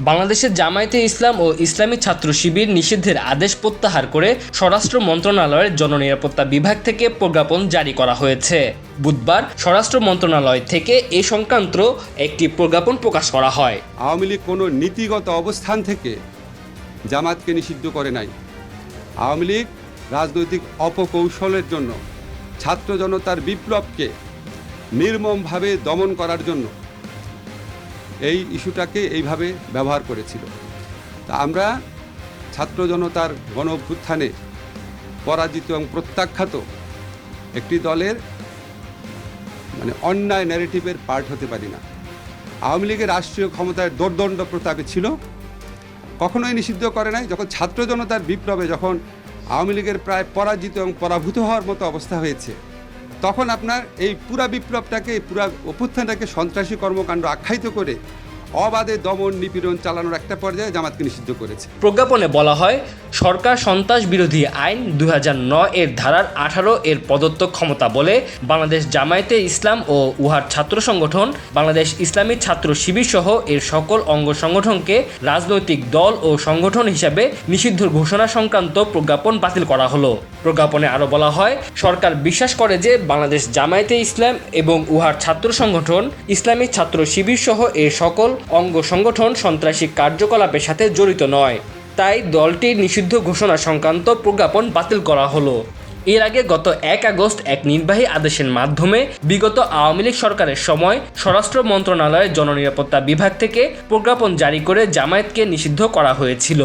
বাংলাদেশের জামায়াতে ইসলাম ও ইসলামী ছাত্র শিবির নিষিদ্ধের আদেশ প্রত্যাহার করে স্বরাষ্ট্র মন্ত্রণালয়ের জননিরাপত্তা বিভাগ থেকে প্রজ্ঞাপন জারি করা হয়েছে। বুধবার স্বরাষ্ট্র মন্ত্রণালয় থেকে এ সংক্রান্ত একটি প্রজ্ঞাপন প্রকাশ করা হয়। আওয়ামী লীগ কোনো নীতিগত অবস্থান থেকে জামাতকে নিষিদ্ধ করে নাই। আওয়ামী লীগ রাজনৈতিক অপকৌশলের জন্য ছাত্র জনতার বিপ্লবকে নির্মমভাবে দমন করার জন্য এই ইস্যুটাকে এইভাবে ব্যবহার করেছিল। তা আমরা ছাত্র জনতার গণ অভ্যুত্থানে পরাজিত এবং প্রত্যাখ্যাত একটি দলের অন্যায় ন্যারেটিভের পার্ট হতে পারি না। আওয়ামী লীগের রাষ্ট্রীয় ক্ষমতায় দোর্দণ্ড প্রতাপে ছিল, কখনোই নিষিদ্ধ করে নাই। যখন ছাত্র জনতার বিপ্লবে যখন আওয়ামী লীগের প্রায় পরাজিত এবং পরাভূত হওয়ার মতো অবস্থা হয়েছে, তখন আপনার এই পুরা বিপ্লবটাকে, পুরা অভ্যুত্থানটাকে সন্ত্রাসী কর্মকাণ্ড আখ্যায়িত করে অবাধে দমন নিপীড়ন চালানোর একটা পর্যায়ে জামাতকে নিষিদ্ধ করেছে। প্রজ্ঞাপনে বলা হয়, সরকার সন্ত্রাস বিরোধী আইন 2009 এর ধারার 18 এর প্রদত্ত ক্ষমতা বলে বাংলাদেশ জামায়াতে ইসলাম ও উহার ছাত্র সংগঠন, বাংলাদেশ ইসলামী ছাত্র শিবির সহ এর সকল অঙ্গ সংগঠনকে রাজনৈতিক দল ও সংগঠন হিসাবে নিষিদ্ধ ঘোষণা সংক্রান্ত প্রজ্ঞাপন বাতিল করা হলো। প্রজ্ঞাপনে আরও বলা হয়, সরকার বিশ্বাস করে যে বাংলাদেশ জামায়াতে ইসলাম এবং উহার ছাত্র সংগঠন, ইসলামী ছাত্র শিবির সহ এর সকল অঙ্গ সংগঠন সন্ত্রাসী কার্যকলাপের সাথে জড়িত নয়। তাই দলটির নিষিদ্ধ ঘোষণা সংক্রান্ত প্রজ্ঞাপন বাতিল করা হলো। এর আগে গত 1 আগস্ট এক নির্বাহী আদেশের মাধ্যমে বিগত আওয়ামী লীগ সরকারের সময় স্বরাষ্ট্র মন্ত্রণালয়ের জননিরাপত্তা বিভাগ থেকে প্রজ্ঞাপন জারি করে জামায়াতকে নিষিদ্ধ করা হয়েছিল।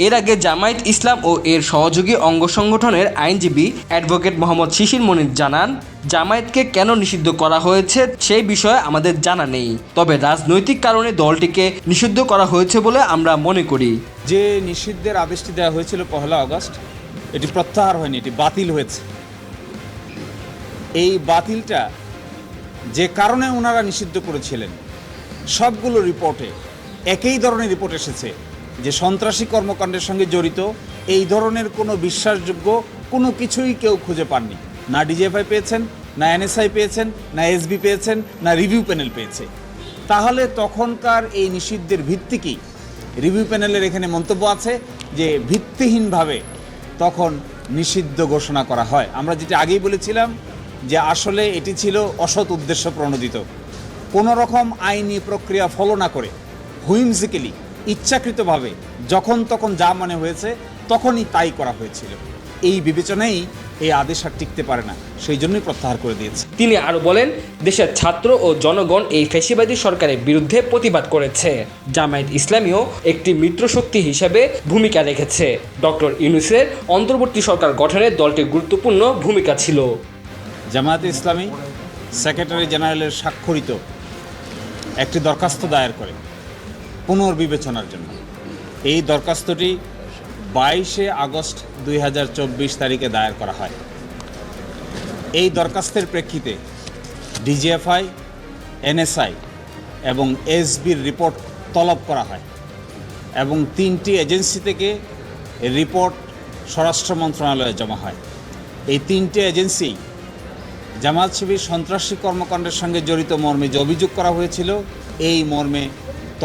এর আগে জামায়াত ইসলাম ও এর সহযোগী অঙ্গ সংগঠনের আইনজীবী অ্যাডভোকেট মোহাম্মদ শিশির মনির জানান, জামায়াতকে কেন নিষিদ্ধ করা হয়েছে সেই বিষয়ে আমাদের জানা নেই, তবে রাজনৈতিক কারণে দলটিকে নিষিদ্ধ করা হয়েছে বলে আমরা মনে করি। যে নিষিদ্ধের আদেশটি দেওয়া হয়েছিল 1 আগস্ট, এটি প্রত্যাহার হয়নি, এটি বাতিল হয়েছে। এই বাতিলটা যে কারণে ওনারা নিষিদ্ধ করেছিলেন, সবগুলো রিপোর্টে একই ধরনের রিপোর্ট এসেছে যে সন্ত্রাসী কর্মকাণ্ডের সঙ্গে জড়িত এই ধরনের কোনো বিশ্বাসযোগ্য কোনো কিছুই কেউ খুঁজে পাননি। না ডিজিএফআই পেয়েছেন, না এনএসআই পেয়েছেন, না এসবি পেয়েছেন, না রিভিউ প্যানেল পেয়েছে। তাহলে তখনকার এই নিষিদ্ধের ভিত্তি কী? রিভিউ প্যানেলের এখানে মন্তব্য আছে যে ভিত্তিহীনভাবে তখন নিষিদ্ধ ঘোষণা করা হয়। আমরা যেটা আগেই বলেছিলাম যে আসলে এটি ছিল অসৎ উদ্দেশ্য প্রণোদিত, কোনো রকম আইনি প্রক্রিয়া ফলো না করে হুইমজিক্যালি, ইচ্ছাকৃতভাবে যখন তখন যা মনে হয়েছে তখনই তাই করা হয়েছিল। এই বিবেচনাই এই আদেশ আর টিকতে পারে না, সেই জন্যই প্রত্যাহার করে দিয়েছে। তিনি আরও বলেন, দেশের ছাত্র ও জনগণ এই ফ্যাসিবাদী সরকারের বিরুদ্ধে প্রতিবাদ করেছে। জামায়াত ইসলামীও একটি মিত্রশক্তি হিসেবে ভূমিকা রেখেছে। ডক্টর ইউনূসের অন্তর্বর্তী সরকার গঠনে দলটির গুরুত্বপূর্ণ ভূমিকা ছিল। জামায়াতে ইসলামী সেক্রেটারি জেনারেলের স্বাক্ষরিত একটি দরখাস্ত দায়ের করে পুনর্বিবেচনার জন্য। এই দরখাস্তটি 22 আগস্ট 2024 তারিখে দায়ের করা হয়। এই দরখাস্তের প্রেক্ষিতে ডিজিএফআই, এনএসআই এবং এসবির রিপোর্ট তলব করা হয় এবং 3টি এজেন্সি থেকে রিপোর্ট স্বরাষ্ট্র মন্ত্রণালয়ে জমা হয়। এই 3টে এজেন্সি জামায়াত শিবির সন্ত্রাসী কর্মকাণ্ডের সঙ্গে জড়িত মর্মে যে অভিযোগ করা হয়েছিল, এই মর্মে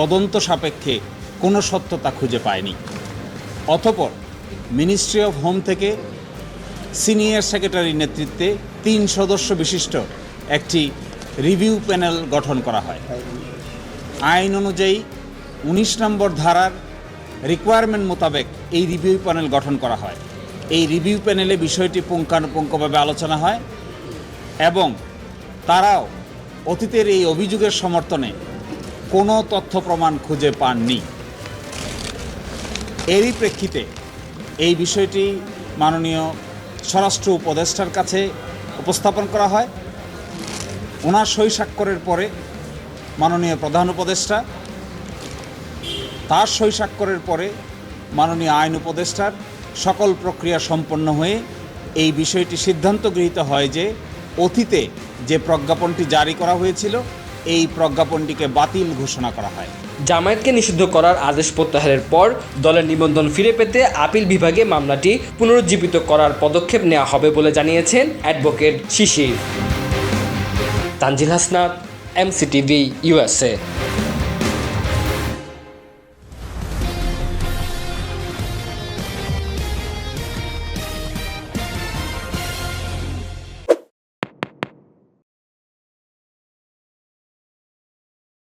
তদন্ত সাপেক্ষে কোনো সত্যতা খুঁজে পায়নি। অতঃপর মিনিস্ট্রি অফ হোম থেকে সিনিয়র সেক্রেটারির নেতৃত্বে 3 সদস্য বিশিষ্ট একটি রিভিউ প্যানেল গঠন করা হয়। আইন অনুযায়ী 19 নম্বর ধারার রিকোয়ারমেন্ট মোতাবেক এই রিভিউ প্যানেল গঠন করা হয়। এই রিভিউ প্যানেলে বিষয়টি পুঙ্খানুপুঙ্খভাবে আলোচনা হয় এবং তারাও অতীতের এই অভিযোগের সমর্থনে কোনো তথ্য প্রমাণ খুঁজে পাননি। এরই প্রেক্ষিতে এই বিষয়টি মাননীয় স্বরাষ্ট্র উপদেষ্টার কাছে উপস্থাপন করা হয়। ওনার সই স্বাক্ষরের পরে মাননীয় প্রধান উপদেষ্টা, তার সই স্বাক্ষরের পরে মাননীয় আইন উপদেষ্টার সকল প্রক্রিয়া সম্পন্ন হয়ে এই বিষয়টি সিদ্ধান্ত গৃহীত হয় যে অতীতে যে প্রজ্ঞাপনটি জারি করা হয়েছিল, এই প্রজ্ঞাপনটিকে বাতিল ঘোষণা করা হয়। জামায়াতকে নিষিদ্ধ করার আদেশ প্রত্যাহারের পর দলের নিবন্ধন ফিরে পেতে আপিল বিভাগে মামলাটি পুনরুজ্জীবিত করার পদক্ষেপ নেওয়া হবে বলে জানিয়েছেন advocate Shishir. Tanzil Hasnat, MCTV, USA।